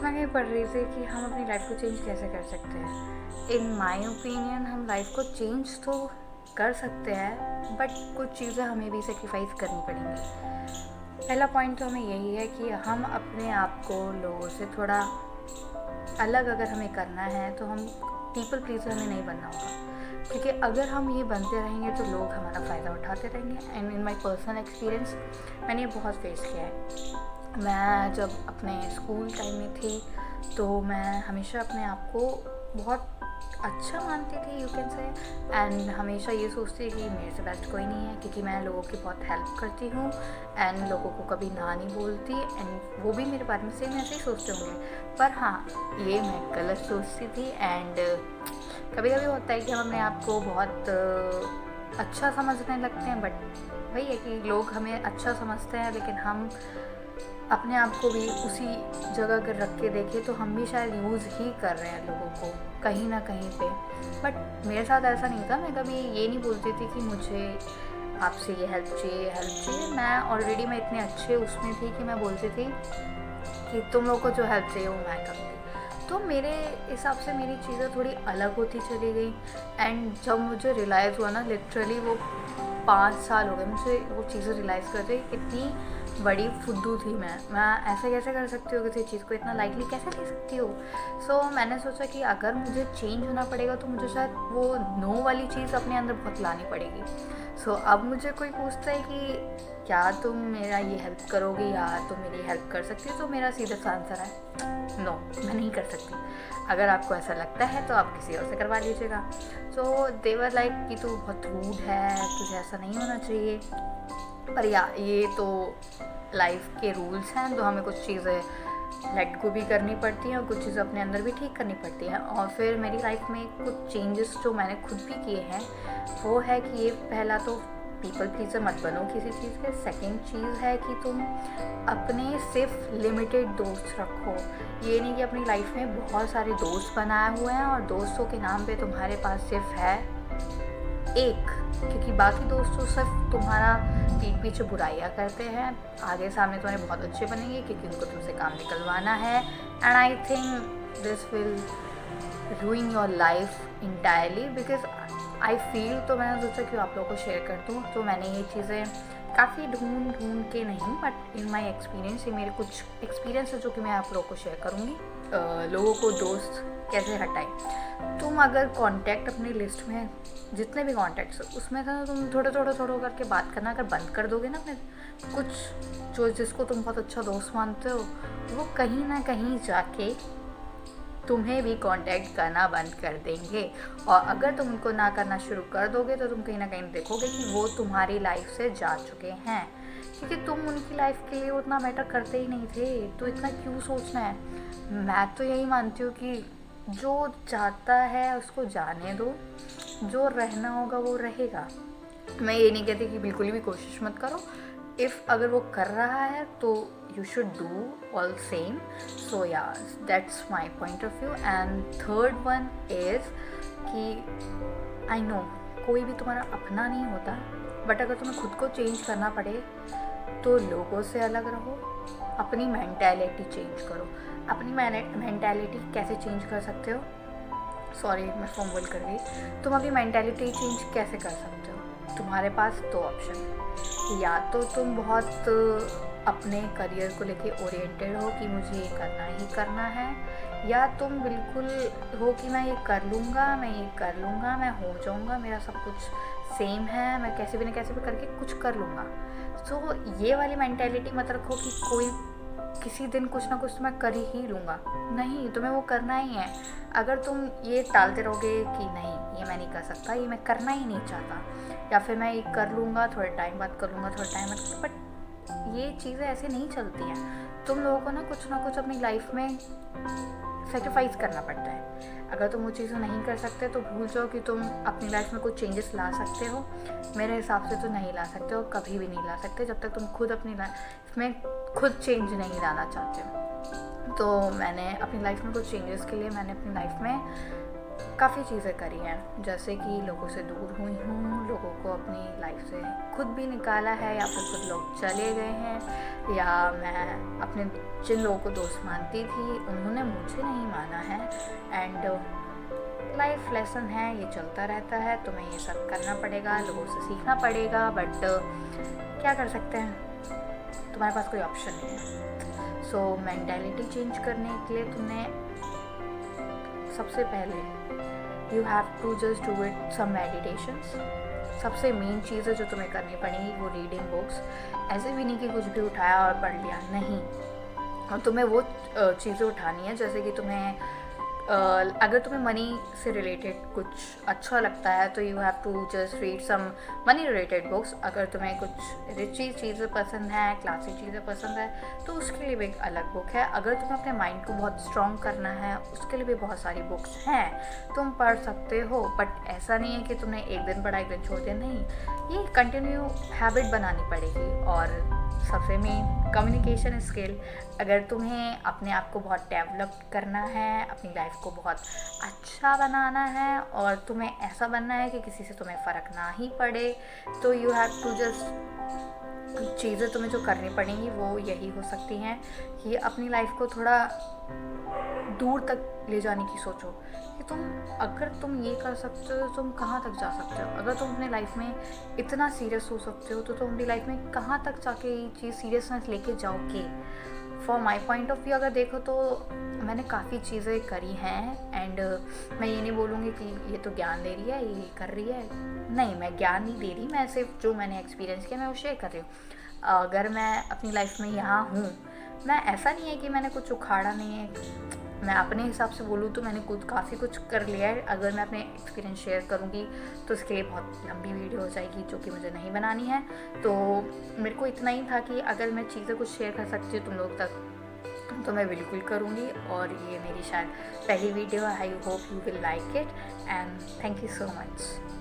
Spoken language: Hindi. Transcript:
तो मैं कहीं पढ़ रही थी कि हम अपनी लाइफ को चेंज कैसे कर सकते हैं। इन माय ओपिनियन हम लाइफ को चेंज तो कर सकते हैं, बट कुछ चीज़ें हमें भी सेक्रीफाइस करनी पड़ेंगी। पहला पॉइंट तो हमें यही है कि हम अपने आप को लोगों से थोड़ा अलग अगर हमें करना है तो हम पीपल प्लीज़र हमें नहीं बनना होगा, क्योंकि अगर हम ये बनते रहेंगे तो लोग हमारा फ़ायदा उठाते रहेंगे। And in my personal experience मैंने ये बहुत फेस किया है। मैं जब अपने स्कूल टाइम में थी तो मैं हमेशा अपने आप को बहुत अच्छा मानती थी, यू कैन से, एंड हमेशा ये सोचती कि मेरे से बेस्ट कोई नहीं है, क्योंकि मैं लोगों की बहुत हेल्प करती हूँ एंड लोगों को कभी ना नहीं बोलती, एंड वो भी मेरे बारे में सेम ऐसे ही सोचते होंगे। पर हाँ, ये मैं गलत सोचती थी। एंड कभी कभी होता है कि हम अपने आप को बहुत अच्छा समझने लगते हैं, बट वही है कि लोग हमें अच्छा समझते हैं, लेकिन हम अपने आप को भी उसी जगह कर रख के देखें तो हम भी शायद यूज़ ही कर रहे हैं लोगों को कहीं ना कहीं पे। बट मेरे साथ ऐसा नहीं था। मैं कभी ये नहीं बोलती थी कि मुझे आपसे ये हेल्प चाहिए। मैं इतने अच्छे उसमें थी कि मैं बोलती थी कि तुम लोग को जो हेल्प चाहिए वो मैं करूँगी। तो मेरे हिसाब से मेरी चीज़ें थोड़ी अलग होती चली गई। एंड जब मुझे रियलाइज़ हुआ ना, लिटरली वो 5 साल हो गए मुझे वो चीज़ें रियलाइज़ करते, इतनी बड़ी फुद्दू थी मैं ऐसे कैसे कर सकती हूँ, किसी चीज़ को इतना लाइटली कैसे ले सकती हो। सो मैंने सोचा कि अगर मुझे चेंज होना पड़ेगा तो मुझे शायद वो नो वाली चीज़ अपने अंदर बहुत लानी पड़ेगी। सो अब मुझे कोई पूछता है कि क्या तुम मेरा ये हेल्प करोगी या तुम मेरी हेल्प कर सकती हो, तो मेरा सीधा सा आंसर है नो, मैं नहीं कर सकती। अगर आपको ऐसा लगता है तो आप किसी और से करवा लीजिएगा। सो दे वर लाइक कि तू बहुत रूड है, तुझे ऐसा नहीं होना चाहिए। पर ये तो लाइफ के रूल्स हैं, तो हमें कुछ चीज़ें लेट गो भी करनी पड़ती हैं और कुछ चीज़ें अपने अंदर भी ठीक करनी पड़ती हैं। और फिर मेरी लाइफ में कुछ चेंजेस जो मैंने खुद भी किए हैं वो है कि ये पहला तो पीपल प्लीज़र मत बनो किसी चीज़ के। सेकंड चीज़ है कि तुम अपने सिर्फ लिमिटेड दोस्त रखो। ये नहीं कि अपनी लाइफ में बहुत सारे दोस्त बनाए हुए हैं और दोस्तों के नाम पे तुम्हारे पास सिर्फ है एक, क्योंकि बाकी दोस्त तो सिर्फ तुम्हारा पीठ पीछे बुराइयाँ करते हैं, आगे सामने तुम्हारे बहुत अच्छे बनेंगे क्योंकि उनको तुमसे काम निकलवाना है। And I think this will रूइन your life entirely, because I feel, तो मैंने सोचा कि आप लोगों को शेयर कर दूँ। तो मैंने ये चीज़ें काफ़ी ढूंढ के नहीं, बट इन माई एक्सपीरियंस, ये मेरे कुछ एक्सपीरियंस है जो कि मैं आप लोगों को शेयर करूँगी। लोगों को दोस्त कैसे हटाएं। तुम अगर कांटेक्ट अपनी लिस्ट में जितने भी कॉन्टैक्ट्स उसमें से तुम थोड़ा करके बात करना अगर बंद कर दोगे ना, फिर कुछ जो जिसको तुम बहुत अच्छा दोस्त मानते हो वो कहीं ना कहीं जाके तुम्हें भी कांटेक्ट करना बंद कर देंगे। और अगर तुम उनको ना करना शुरू कर दोगे तो तुम कहीं ना कहीं देखोगे कि वो तुम्हारी लाइफ से जा चुके हैं, क्योंकि तुम उनकी लाइफ के लिए उतना मैटर करते ही नहीं थे, तो इतना क्यों सोचना है। मैं तो यही मानती हूँ कि जो जाता है उसको जाने दो, जो रहना होगा वो रहेगा। मैं ये नहीं कहती कि बिल्कुल भी कोशिश मत करो। इफ़ अगर वो कर रहा है तो you should do all same. So या that's my point of view. And third one is कि आई नो कोई भी तुम्हारा अपना नहीं होता, बट अगर तुम्हें खुद को चेंज करना पड़े तो लोगों से अलग रहो, अपनी मेंटालिटी चेंज करो। अपनी मेंटालिटी कैसे चेंज कर सकते हो, सॉरी मैं फॉर्मल कर गई। तुम अपनी मेंटालिटी चेंज कैसे कर सकते हो, तुम्हारे पास दो ऑप्शन है। या तो तुम बहुत अपने करियर को लेके ओरिएंटेड हो कि मुझे ये करना ही करना है, या तुम बिल्कुल हो कि मैं ये कर लूँगा, मैं हो जाऊँगा, मेरा सब कुछ सेम है, मैं कैसे भी करके कुछ कर लूँगा। सो ये वाली मेंटालिटी मत रखो कि कोई किसी दिन कुछ ना कुछ तो मैं कर ही लूँगा। नहीं, तुम्हें वो करना ही है। अगर तुम ये टालते रहोगे कि नहीं ये मैं नहीं कर सकता, ये मैं करना ही नहीं चाहता, या फिर मैं ये कर लूँगा थोड़े टाइम बाद कर लूँगा, बट ये चीज़ें ऐसे नहीं चलती हैं। तुम लोगों को ना कुछ अपनी लाइफ में सेक्रीफाइस करना पड़ता है। अगर तुम वो चीज़ें नहीं कर सकते तो भूल जाओ कि तुम अपनी लाइफ में कुछ चेंजेस ला सकते हो। मेरे हिसाब से तो नहीं ला सकते हो, कभी भी नहीं ला सकते जब तक तुम खुद अपनी लाइफ में खुद चेंज नहीं लाना चाहते हो। तो मैंने अपनी लाइफ में कुछ चेंजेस के लिए मैंने अपनी लाइफ में काफ़ी चीज़ें करी हैं, जैसे कि लोगों से दूर हुई हूँ, लोगों को अपनी लाइफ से खुद भी निकाला है या फिर खुद लोग चले गए हैं, या मैं अपने जिन लोगों को दोस्त मानती थी उन्होंने मुझे नहीं माना है। एंड लाइफ लेसन है, ये चलता रहता है, तुम्हें ये सब करना पड़ेगा, लोगों से सीखना पड़ेगा, बट क्या कर सकते हैं, तुम्हारे पास कोई ऑप्शन नहीं है। सो मेंटालिटी चेंज करने के लिए तुम्हें सबसे पहले you have to just do it some meditations. सबसे मेन चीज़ है जो तुम्हें करनी पड़ेगी वो रीडिंग बुक्स। ऐसे भी नहीं कि कुछ भी उठाया और पढ़ लिया, नहीं, और तुम्हें वो चीज़ें उठानी है जैसे कि तुम्हें अगर तुम्हें मनी से रिलेटेड कुछ अच्छा लगता है तो you have to just read some money related books. अगर तुम्हें कुछ रिची चीज़ें पसंद हैं, क्लासिक चीज़ें पसंद है, तो उसके लिए भी एक अलग बुक है। अगर तुम्हें अपने माइंड को बहुत स्ट्रॉन्ग करना है उसके लिए भी बहुत सारी बुक्स हैं, तुम पढ़ सकते हो। बट ऐसा नहीं है कि तुमने एक दिन पढ़ा एक दिन छोड़ दिया, नहीं, ये कंटिन्यू हैबिट बनानी पड़ेगी। और सबसे मेन कम्युनिकेशन स्किल। अगर तुम्हें अपने आप को बहुत डेवलप करना है, अपनी लाइफ को बहुत अच्छा बनाना है और तुम्हें ऐसा बनना है कि किसी से तुम्हें फ़र्क ना ही पड़े, तो यू हैव टू जस्ट चीज़ें तुम्हें जो करनी पड़ेंगी वो यही हो सकती हैं कि अपनी लाइफ को थोड़ा दूर तक ले जाने की सोचो कि अगर तुम ये कर सकते हो तो तुम कहाँ तक जा सकते हो। अगर तुम अपने लाइफ में इतना सीरियस हो सकते हो तो तुम अपनी लाइफ में कहाँ तक जाके ये चीज़ सीरियसनेस लेके जाओगे। For my point of view अगर देखो तो मैंने काफ़ी चीज़ें करी हैं, एंड मैं ये नहीं बोलूँगी कि ये तो ज्ञान दे रही है, ये कर रही है, नहीं, मैं ज्ञान नहीं दे रही, मैं सिर्फ जो मैंने एक्सपीरियंस किया मैं वो शेयर कर रही हूँ। अगर मैं अपनी लाइफ में यहाँ हूँ, मैं ऐसा नहीं है कि मैंने कुछ उखाड़ा नहीं है, मैं अपने हिसाब से बोलूँ तो मैंने काफ़ी कुछ कर लिया है। अगर मैं अपने एक्सपीरियंस शेयर करूँगी तो उसके लिए बहुत लंबी वीडियो हो जाएगी जो कि मुझे नहीं बनानी है। तो मेरे को इतना ही था कि अगर मैं चीज़ें कुछ शेयर कर सकती हूँ तुम लोग तक तो मैं बिल्कुल करूँगी। और ये मेरी शायद पहली वीडियो है। I hope you will like it and thank you so much.